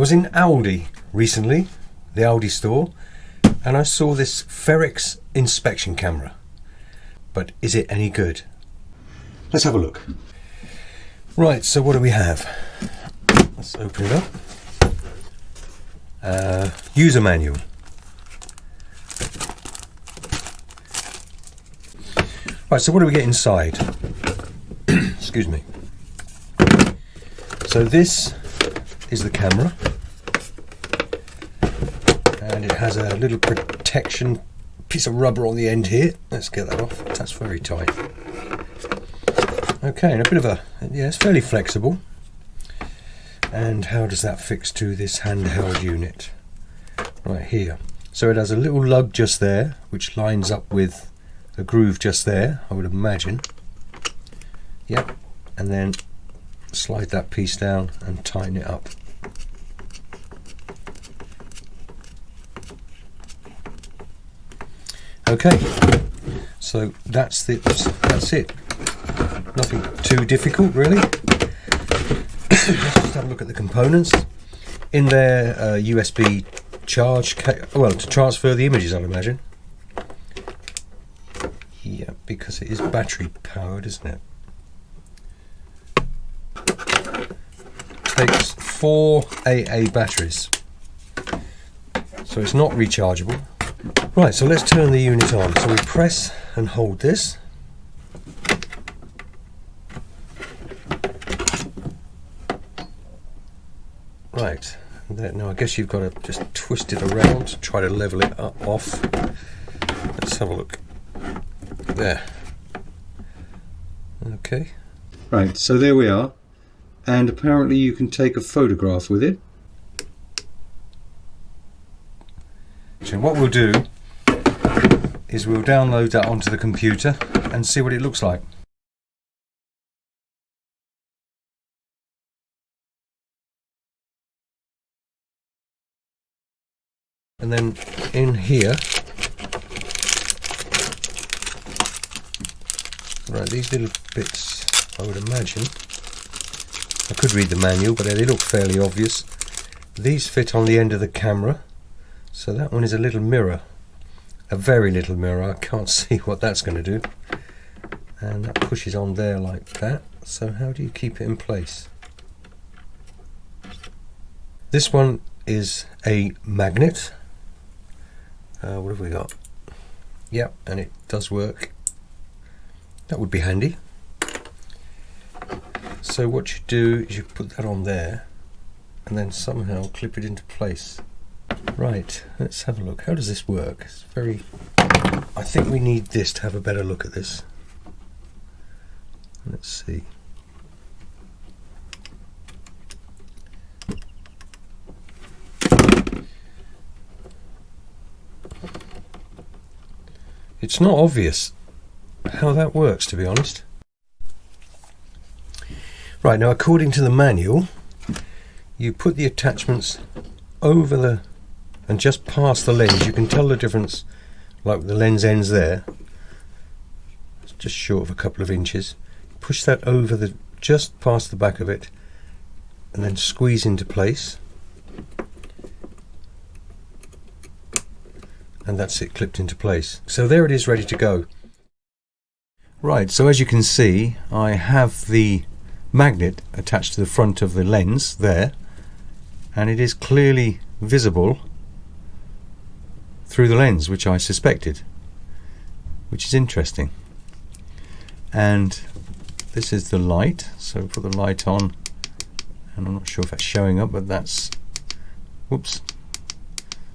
was in Aldi recently, the Aldi store, and I saw this Ferrex Inspection Camera. But is it any good? Let's have a look. Right, so what do we have? Let's open it up. User manual. Right, so what do we get inside? Excuse me. So this is the camera, and it has a little protection piece of rubber on the end here. Let's get that off. That's very tight. Okay, and a bit of a, yeah, it's fairly flexible. And how does that fix to this handheld unit? Right here. So it has a little lug just there, which lines up with a groove just there, I would imagine. Yep, and then slide that piece down and tighten it up. Okay, so that's it. Nothing too difficult, really. Let's just have a look at the components. In there, USB charge, well, to transfer the images, I'd imagine. Yeah, because it is battery powered, isn't it? Takes 4 AA batteries, so it's not rechargeable. Right, so let's turn the unit on. So we press and hold this. Right, now I guess you've got to just twist it around to try to level it off. Let's have a look. There. Okay. Right, so there we are. And apparently you can take a photograph with it. So what we'll do is we'll download that onto the computer and see what it looks like. And then in here, right, these little bits, I would imagine, I could read the manual, but they look fairly obvious. These fit on the end of the camera, so that one is a little mirror, a very little mirror. I can't see what that's going to do. And that pushes on there like that. So how do you keep it in place? This one is a magnet. What have we got? Yep, and it does work. That would be handy. So what you do is you put that on there and then somehow clip it into place. Right, let's have a look. How does this work? It's very... I think we need this to have a better look at this. Let's see. It's not obvious how that works, to be honest. Right, now according to the manual, you put the attachments over the and just past the lens. You can tell the difference, like the lens ends there. It's just short of a couple of inches. Push that over the, just past the back of it, and then squeeze into place. And that's it, clipped into place. So there it is, ready to go. Right, so as you can see, I have the magnet attached to the front of the lens there, and it is clearly visible through the lens, which I suspected, which is interesting. And this is the light, so put the light on, and I'm not sure if that's showing up, but that's, whoops.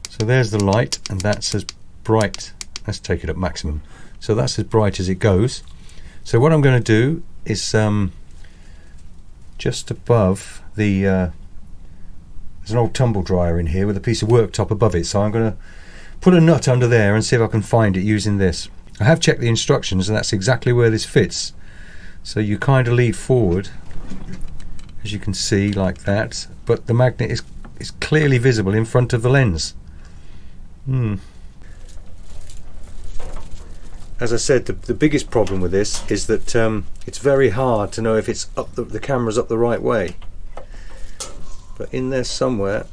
So there's the light, and that's as bright. Let's take it at maximum. So that's as bright as it goes. So what I'm going to do is just above the there's an old tumble dryer in here with a piece of worktop above it. So I'm going to put a nut under there and see if I can find it using this. I have checked the instructions, and that's exactly where this fits. So you kind of lead forward, as you can see, like that. But the magnet is clearly visible in front of the lens. As I said, the biggest problem with this is that it's very hard to know if it's up the camera's up the right way. But in there somewhere,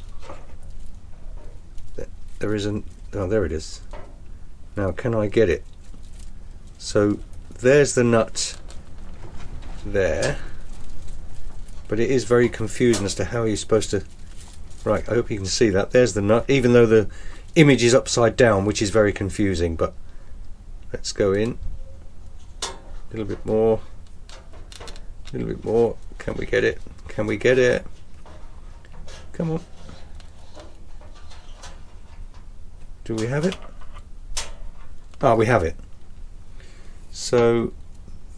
there isn't. Oh, there it is. Now, can I get it? So there's the nut there, but it is very confusing as to how you're supposed to. Right, I hope you can see that. There's the nut, even though the image is upside down, which is very confusing. But let's go in a little bit more, a little bit more. Can we get it? Can we get it? Come on. Do we have it? Ah, we have it. So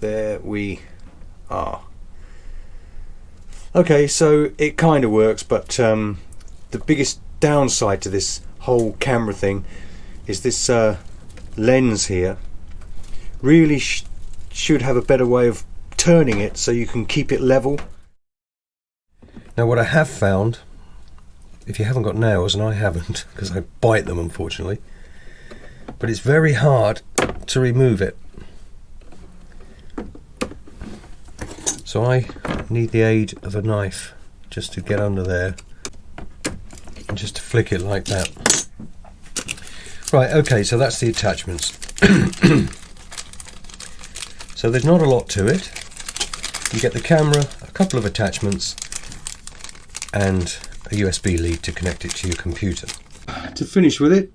there we are. Okay, so it kind of works, but the biggest downside to this whole camera thing is this lens here really should have a better way of turning it so you can keep it level. Now, what I have found, if you haven't got nails, and I haven't because I bite them unfortunately, but it's very hard to remove it. So I need the aid of a knife just to get under there and just to flick it like that. Right, okay, so that's the attachments. So there's not a lot to it. You get the camera, a couple of attachments, and a USB lead to connect it to your computer. To finish with it,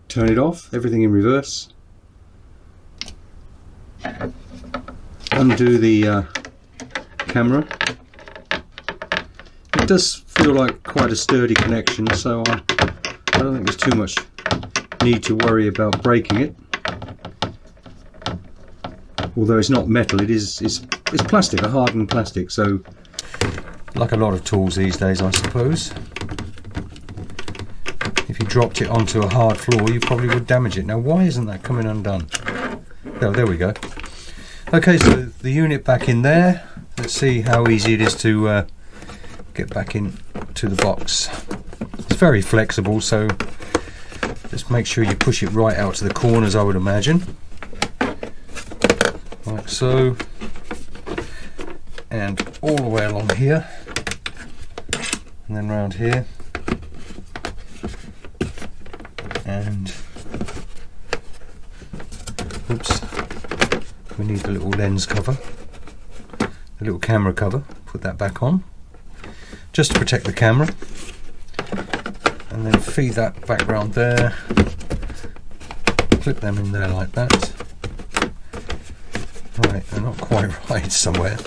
turn it off, everything in reverse. Undo the camera. It does feel like quite a sturdy connection, so I don't think there's too much need to worry about breaking it. Although it's not metal, it's plastic, a hardened plastic, so like a lot of tools these days, I suppose. If you dropped it onto a hard floor, you probably would damage it. Now, why isn't that coming undone? Oh, there we go. Okay, so the unit back in there. Let's see how easy it is to get back in to the box. It's very flexible, so just make sure you push it right out to the corners, I would imagine. Like so. And all the way along here. And then round here. And oops. We need the little lens cover. The little camera cover, put that back on just to protect the camera, and then feed that back round there, clip them in there like that. Right, they're not quite right somewhere.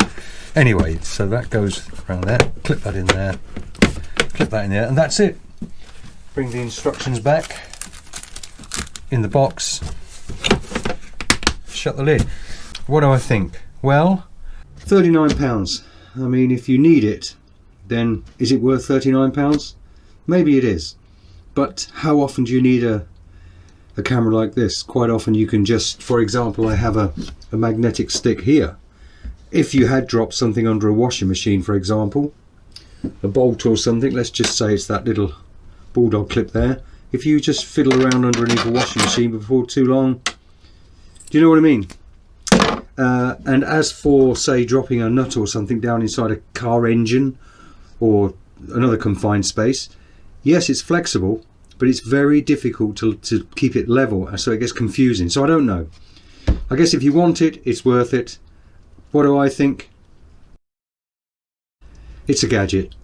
Anyway, so that goes around there, clip that in there, clip that in there, and that's it. Bring the instructions back in the box, shut the lid. What do I think? Well, £39. I mean, if you need it, then is it worth £39? Maybe it is. But how often do you need a camera like this? Quite often you can just, for example, I have a magnetic stick here. If you had dropped something under a washing machine, for example, a bolt or something, let's just say it's that little bulldog clip there. If you just fiddle around underneath a washing machine before too long, do you know what I mean? And as for, say, dropping a nut or something down inside a car engine or another confined space, yes, it's flexible, but it's very difficult to keep it level, so it gets confusing. So I don't know. I guess if you want it, it's worth it. What do I think? It's a gadget.